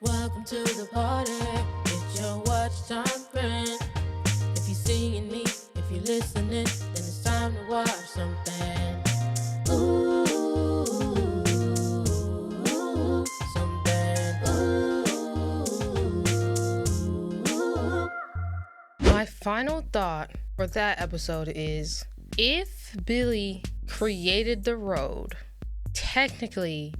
Welcome to the party. It's your watch time friend. If you're seeing me, if you're listening, then it's time to watch something. Ooh, something. Ooh. My final thought for that episode is, if Billy created the road, technically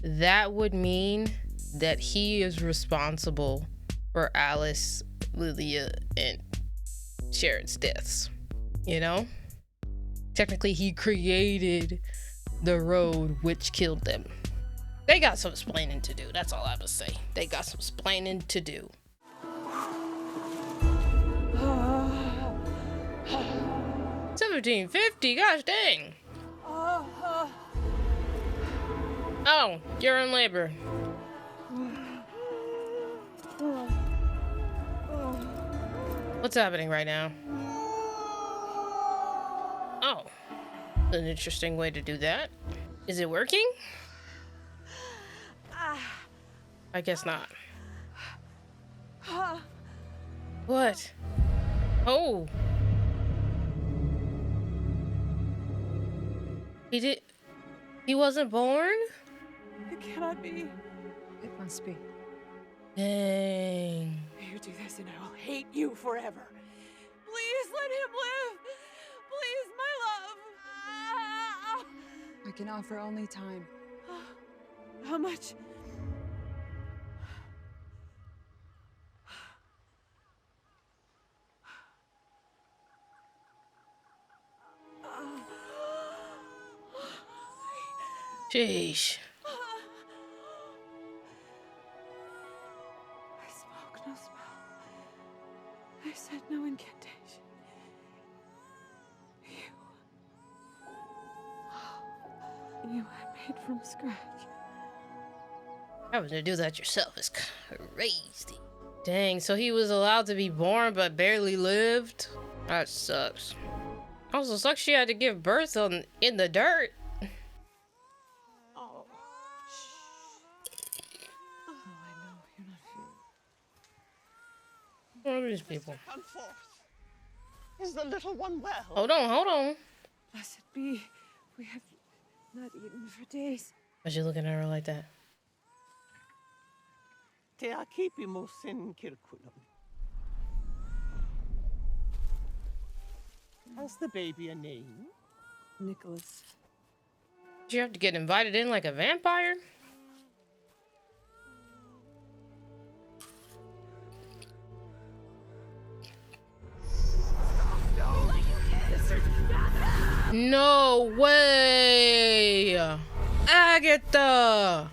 that would mean that he is responsible for Alice, Lilia, and Sharon's deaths. You know? Technically, he created the road which killed them. They got some explaining to do. That's all I have to say. They got some explaining to do. 1750, gosh dang. Oh, you're in labor. What's happening right now? Oh, an interesting way to do that. Is it working? I guess not. What? Oh. He wasn't born? It cannot be. It must be. Dang. You do this and I will hate you forever. Please let him live. Please, my love. I can offer only time. How much? Sheesh. I spoke no spell. I said no incantation. You I made from scratch. Having to do that yourself is crazy. Dang, so he was allowed to be born but barely lived? That sucks. Also sucks she had to give birth in the dirt. Oh. Oh, I know. You're not feeling. What are these people? Come forth. Is the little one well? Hold on. Blessed be. We have not eaten for days. Why's she looking at her like that? Te a kipimos in kirkunum. Has the baby a name? Nicholas. Did you have to get invited in like a vampire? No way! Agatha!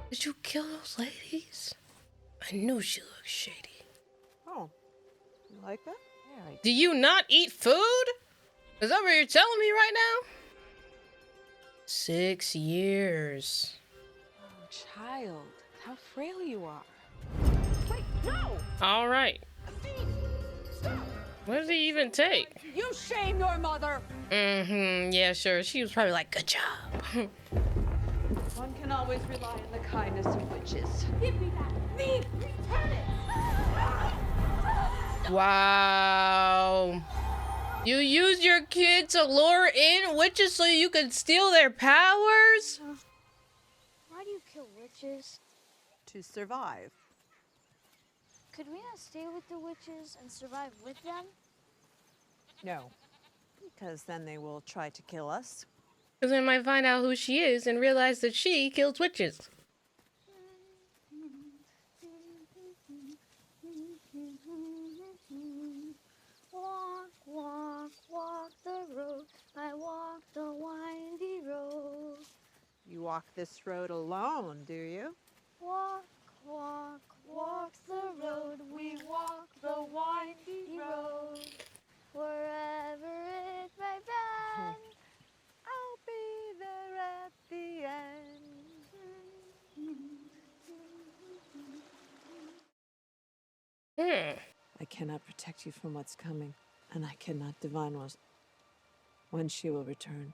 Did you kill those ladies? I knew she looked shady. Oh, you like that? Yeah, I Do you not eat food? Is that what you're telling me right now? 6 years. Oh, child, how frail you are. Wait, no! All right. Stop! What did he even take? You shame your mother! Yeah, sure. She was probably like, good job. One can always rely on the kindness of witches. Give me that! Me! Return it! Wow. You use your kid to lure in witches so you can steal their powers? Why do you kill witches? To survive. Could we not stay with the witches and survive with them? No. Because then they will try to kill us. Because they might find out who she is and realize that she kills witches. Walk, walk, walk the road. I walk the windy road. You walk this road alone, do you? Walk, walk, walk the road. We walk the windy road. Wherever it may bend, I'll be there at the end. I cannot protect you from what's coming, and I cannot divine when she will return.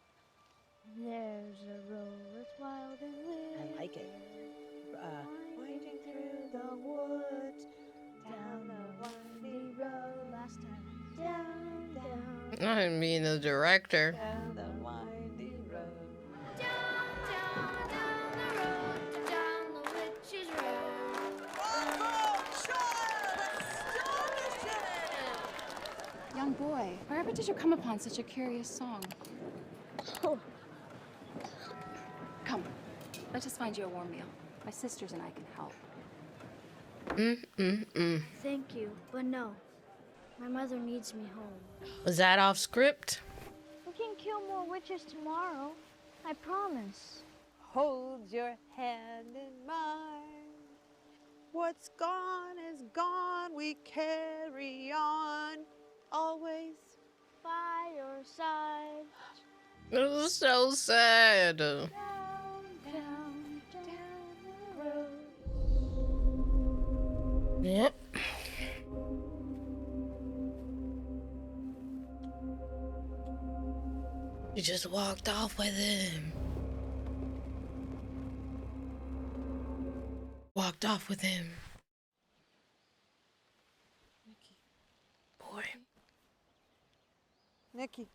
There's a road that's wild and weird. I like it. Winding through the I didn't mean the director. Down the windy road. Down the witch's road. Young boy, wherever did you come upon such a curious song? Come, let us find you a warm meal. My sisters and I can help. Thank you, but no. My mother needs me home. Was that off script? We can kill more witches tomorrow. I promise. Hold your hand in mine. What's gone is gone. We carry on. Always. By your side. It was so sad. Down, down, down the road. Yep. You just walked off with him. Walked off with him. Boy. Nikki.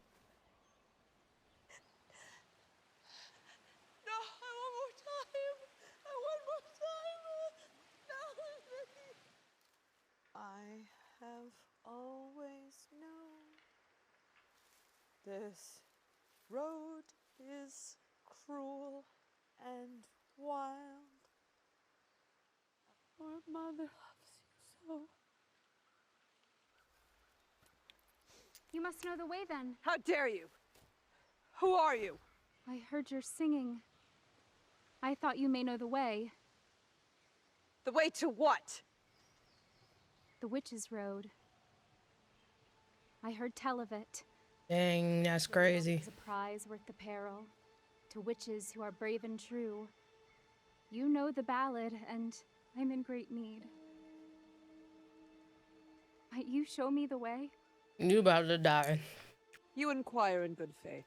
No, I want more time. I want more time. No, Nikki. I have always known this road is cruel and wild. Our mother loves you so. You must know the way then. How dare you? Who are you? I heard your singing. I thought you may know the way. The way to what? The Witch's Road. I heard tell of it. Dang, that's crazy. It's a prize worth the peril. To witches who are brave and true. You know the ballad, and I'm in great need. Might you show me the way? You about to die. You inquire in good faith,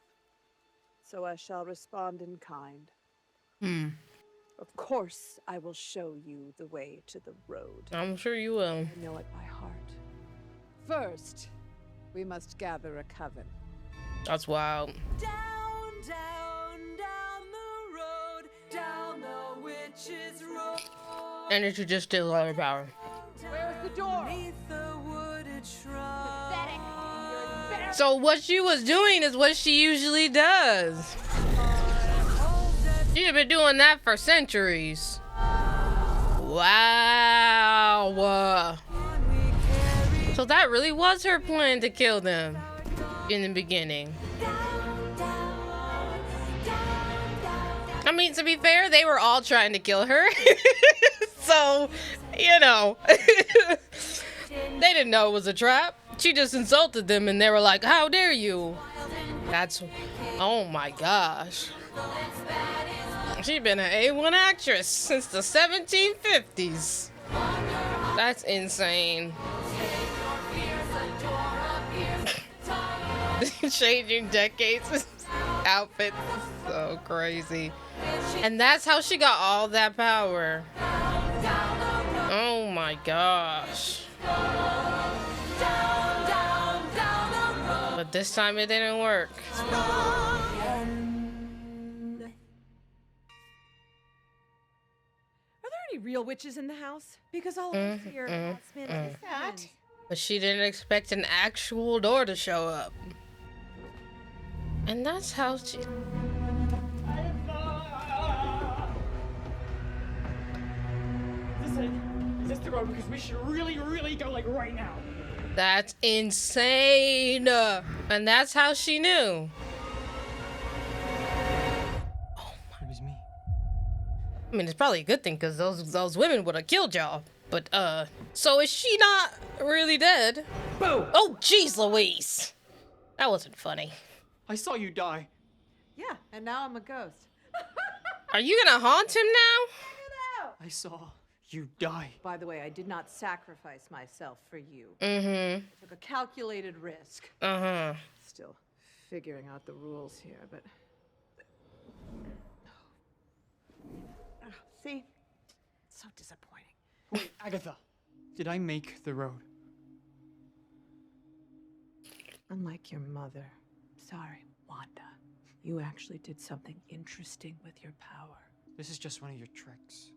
so I shall respond in kind. Of course, I will show you the way to the road. I'm sure you will. I know it by heart. First, we must gather a coven. That's wild. Down, down, down the road, down the witch's road. And it should just steal all her power. Where's the door? Beneath the wooded shrub. So what she was doing is what she usually does. She's been doing that for centuries. Wow. So that really was her plan to kill them in the beginning. I mean, to be fair, they were all trying to kill her. So, you know, they didn't know it was a trap. She just insulted them and they were like, how dare you? That's, oh my gosh. She's been an A1 actress since the 1750s. That's insane. Changing decades. Outfits. So crazy. And that's how she got all that power. Oh my gosh. But this time it didn't work. Are there any real witches in the house? Because all I hear announcement is that. But she didn't expect an actual door to show up. And that's how she... Is this the road? Because we should really go, like, right now. That's insane. And that's how she knew. It was me. I mean, it's probably a good thing because those women would have killed y'all. But, so is she not really dead? Boo! Oh, jeez Louise. That wasn't funny. I saw you die. Yeah, and now I'm a ghost. Are you gonna haunt him now? I saw you die. By the way, I did not sacrifice myself for you. Mm-hmm. I took a calculated risk. Uh-huh. Still figuring out the rules here, but... See? So disappointing. Wait, Agatha. Did I make the road? Unlike your mother. Sorry, Wanda. You actually did something interesting with your power. This is just one of your tricks.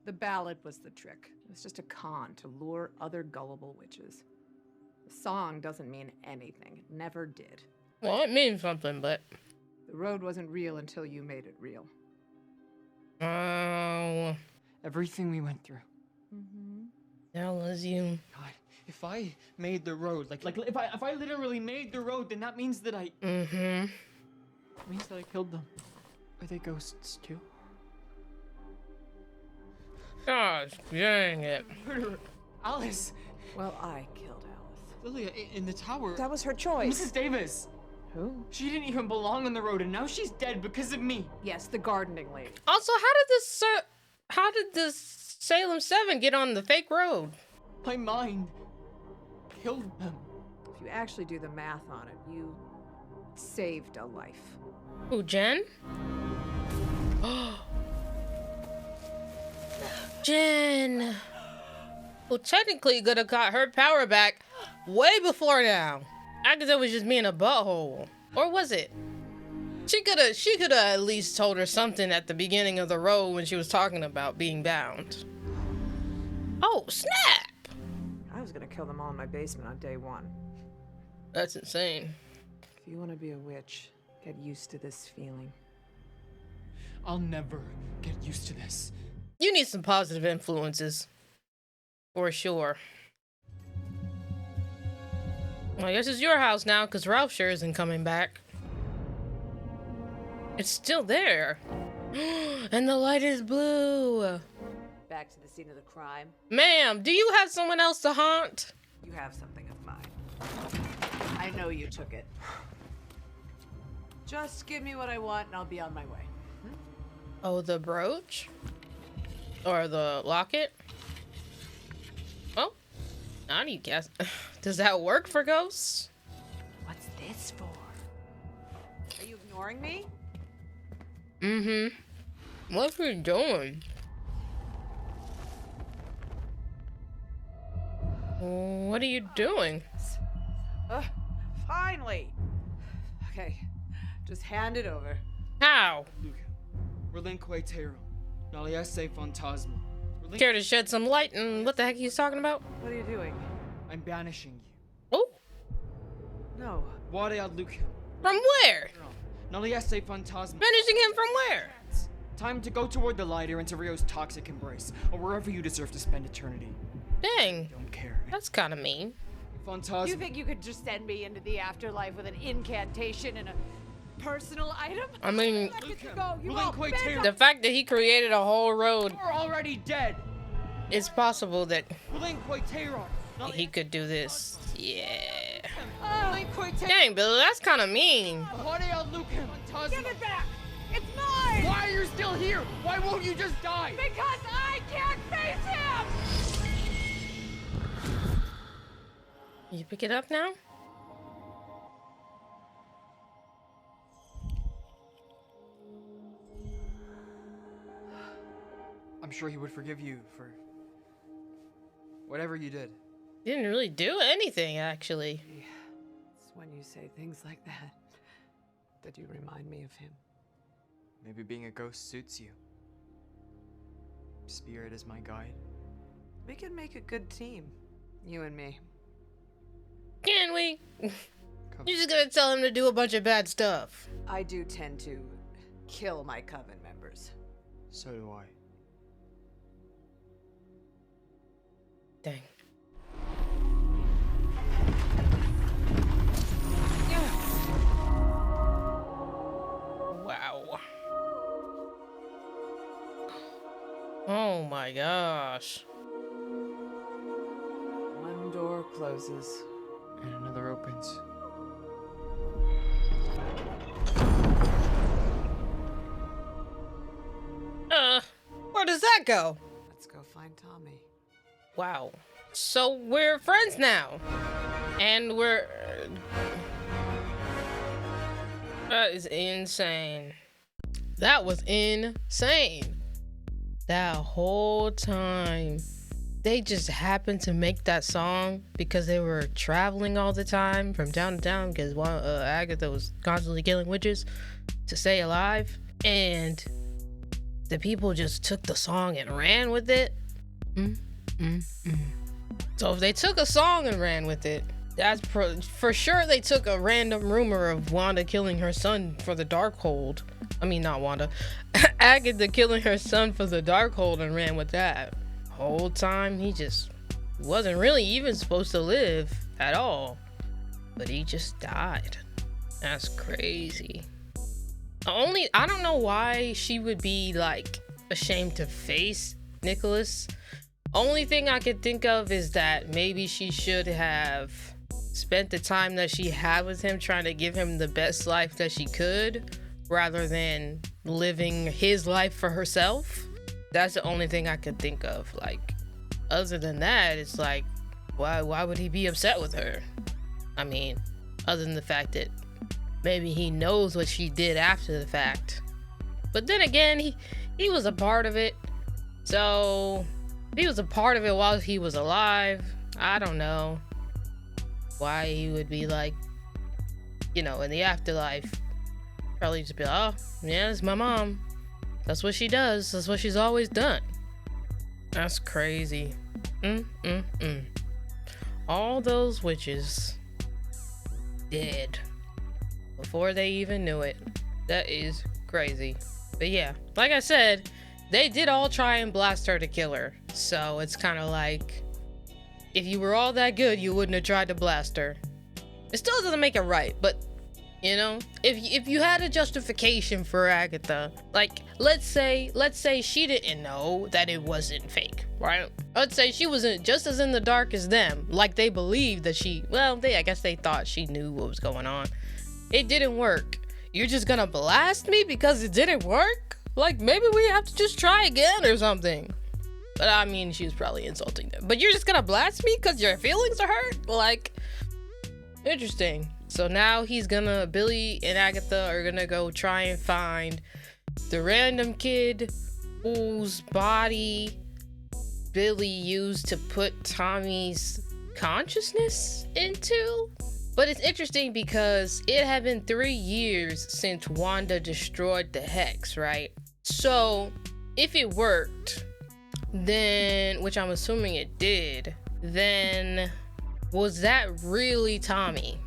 The ballad was the trick. It was just a con to lure other gullible witches. The song doesn't mean anything. It never did. Well, it means something, but... The road wasn't real until you made it real. Oh... Everything we went through. Mm-hmm. That was you. God, if I made the road, like if I literally made the road, then that means that I... Mm-hmm. It means that I killed them. Are they ghosts too? Gosh, dang it. Murderer. Alice! Well, I killed Alice. Lilia, in the tower. That was her choice. Mrs. Davis! Who? She didn't even belong on the road, and now she's dead because of me. Yes, the gardening lady. Also, how did this Salem 7 get on the fake road? My mind killed them. If you actually do the math on it, you saved a life. Who, Jen? Jen! Well, technically could have got her power back way before now. Agatha was just being a butthole. Or was it? She could have at least told her something at the beginning of the road when she was talking about being bound. Oh, snap! I was gonna kill them all in my basement on day one. That's insane. If you want to be a witch, get used to this feeling. I'll never get used to this. You need some positive influences. For sure. Well, I guess it's your house now, because Ralph sure isn't coming back. It's still there. And the light is blue. Back to the scene of the crime. Ma'am, do you have someone else to haunt? You have something of mine. I know you took it. Just give me what I want and I'll be on my way. Oh, the brooch? Or the locket? Oh, I need guess. Does that work for ghosts? What's this for? Are you ignoring me? Mm-hmm. What are you doing? What are you doing? Finally! Okay, just hand it over. How? Luca, relinque terror. Naliese fantasma. Care to shed some light on what the heck he's talking about? What are you doing? I'm banishing you. Oh, No. Wade ad Luca. from where? Naliese fantasma. Banishing him from where? Time to go toward the light or into Rio's toxic embrace, or wherever you deserve to spend eternity. Dang, Don't care. that's kind of mean. Fantasma. You think you could just send me into the afterlife with an incantation and a personal item? I mean, Seconds ago, you all relinque bent terror. the fact that he created a whole road, You're already dead. it's possible that Relinque terror. he could do this. Yeah. Relinque terror. Dang, Billy, that's kind of mean. Wade ad Luca. Fantasma. Give it back! It's mine! Why are you still here? Why won't you just die? Because I can't face him! You pick it up now? I'm sure he would forgive you for whatever you did. Didn't really do anything, actually. It's when you say things like that that you remind me of him. Maybe being a ghost suits you. Spirit is my guide. We could make a good team, you and me. Can we? Come. You're just gonna tell him to do a bunch of bad stuff. I do tend to kill my coven members. So do I. Dang. Wow. Oh my gosh. One door closes. And another opens. Where does that go? Let's go find Tommy. Wow. So we're friends now. And we're... That is insane. That was insane. That whole time. they just happened to make that song because they were traveling all the time from town to town because Agatha was constantly killing witches to stay alive, and the people just took the song and ran with it. So if they took a song and ran with it, that's for sure they took a random rumor of Wanda killing her son for the Darkhold. I mean, not Wanda. Agatha killing her son for the Darkhold and ran with that. Whole time he just wasn't really even supposed to live at all, but he just died. That's crazy. I don't know why she would be like ashamed to face Nicholas. Only thing I could think of is that maybe she should have spent the time that she had with him trying to give him the best life that she could, rather than living his life for herself. That's the only thing I could think of. Like, other than that, it's like, why would he be upset with her? I mean, other than the fact that maybe he knows what she did after the fact. But then again, he was a part of it. So he was a part of it while he was alive. I don't know why he would be like, in the afterlife, probably just be like, oh, yeah, it's my mom. That's what she does. That's what she's always done. That's crazy. All those witches dead before they even knew it. That is crazy. But yeah, like I said, they did all try and blast her to kill her. So it's kind of like, if you were all that good, you wouldn't have tried to blast her. It still doesn't make it right, but if you had a justification for Agatha, like let's say she didn't know that it wasn't fake, right? Let's say she wasn't just as in the dark as them, like they believed that I guess they thought she knew what was going on. It didn't work. You're just gonna blast me because it didn't work? Like, maybe we have to just try again or something. But I mean, she was probably insulting them. But you're just gonna blast me because your feelings are hurt? Like, interesting. So now Billy and Agatha are gonna go try and find the random kid whose body Billy used to put Tommy's consciousness into. But it's interesting because it had been 3 years since Wanda destroyed the Hex, right? So if it worked, then, which I'm assuming it did, then was that really Tommy?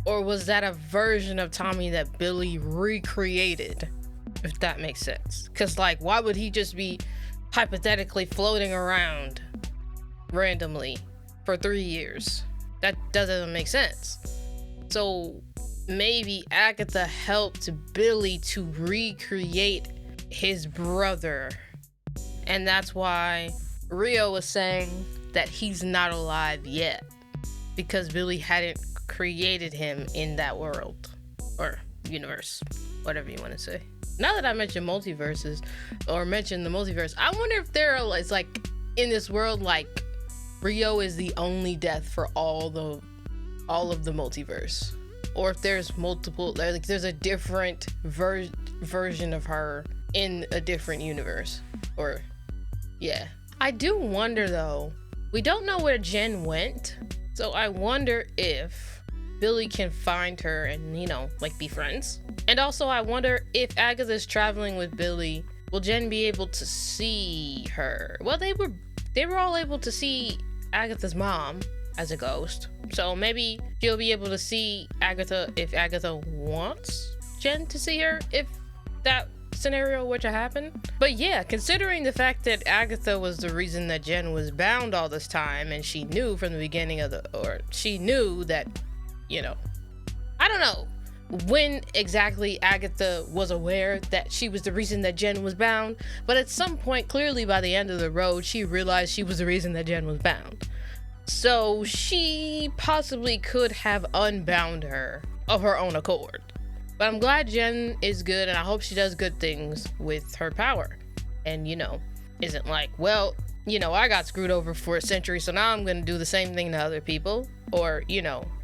Or was that a version of Tommy that Billy recreated? If that makes sense. Because, like, why would he just be hypothetically floating around randomly for 3 years? That doesn't make sense. So maybe Agatha helped Billy to recreate his brother. And that's why Rio was saying that he's not alive yet. Because Billy hadn't created him in that world. Or universe. Whatever you want to say. Now that I mentioned multiverses, or mentioned the multiverse, I wonder if it's like, in this world, like, Rio is the only death for all of the multiverse. Or if there's multiple, like there's a different version of her in a different universe. Or, yeah. I do wonder though, we don't know where Jen went. So I wonder if Billy can find her and, like be friends. And also I wonder if Agatha's traveling with Billy, will Jen be able to see her? Well, they were all able to see Agatha's mom as a ghost. So maybe she'll be able to see Agatha if Agatha wants Jen to see her, if that scenario were to happen. But yeah, considering the fact that Agatha was the reason that Jen was bound all this time, and she knew from the beginning she knew that, I don't know when exactly Agatha was aware that she was the reason that Jen was bound, but at some point, clearly by the end of the road, she realized she was the reason that Jen was bound. So she possibly could have unbound her of her own accord. But I'm glad Jen is good, and I hope she does good things with her power. And, isn't like, well, I got screwed over for a century, so now I'm gonna do the same thing to other people. Or,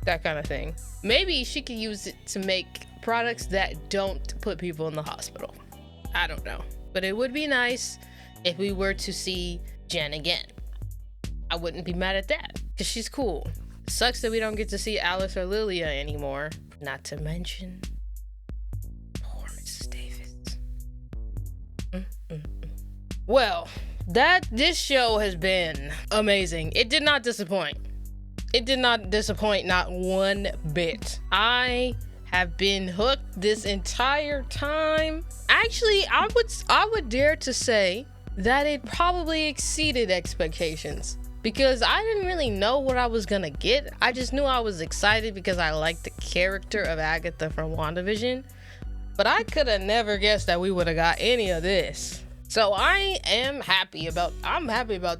that kind of thing. Maybe she could use it to make products that don't put people in the hospital. I don't know. But it would be nice if we were to see Jen again. I wouldn't be mad at that because she's cool. Sucks that we don't get to see Alice or Lilia anymore. Not to mention poor Mrs. Davis. Well, this show has been amazing. It did not disappoint. It did not disappoint, not one bit. I have been hooked this entire time. Actually, I would dare to say that it probably exceeded expectations because I didn't really know what I was gonna get. I just knew I was excited because I liked the character of Agatha from WandaVision, but I could have never guessed that we would have got any of this. So I'm happy about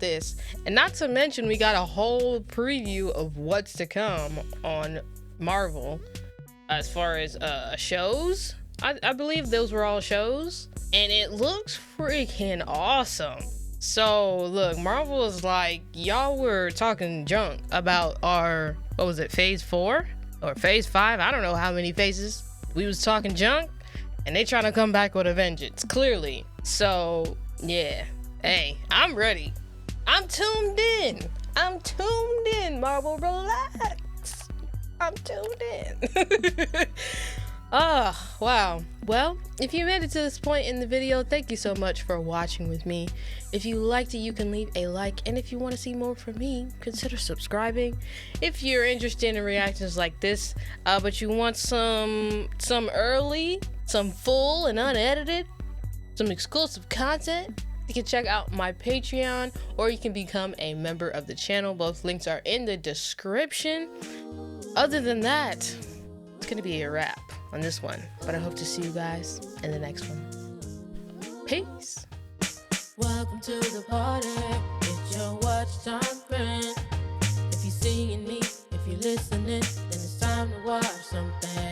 this. And not to mention we got a whole preview of what's to come on Marvel as far as shows. I believe those were all shows. And it looks freaking awesome. So look, Marvel is like, y'all were talking junk about our, what was it, phase 4 or phase 5? I don't know how many phases. We was talking junk and they trying to come back with a vengeance, clearly. So yeah, hey, I'm ready. I'm tuned in, Marvel, relax. I'm tuned in. Wow. Well, if you made it to this point in the video, thank you so much for watching with me. If you liked it, you can leave a like, and if you want to see more from me, consider subscribing. If you're interested in reactions like this, but you want some early, some full and unedited, some exclusive content, you can check out my Patreon, or you can become a member of the channel. Both links are in the description. Other than that, it's gonna be a wrap on this one, but I hope to see you guys in the next one. Peace. Welcome to the party. It's your watch time friend. If you're seeing me, if you're listening, then it's time to watch something.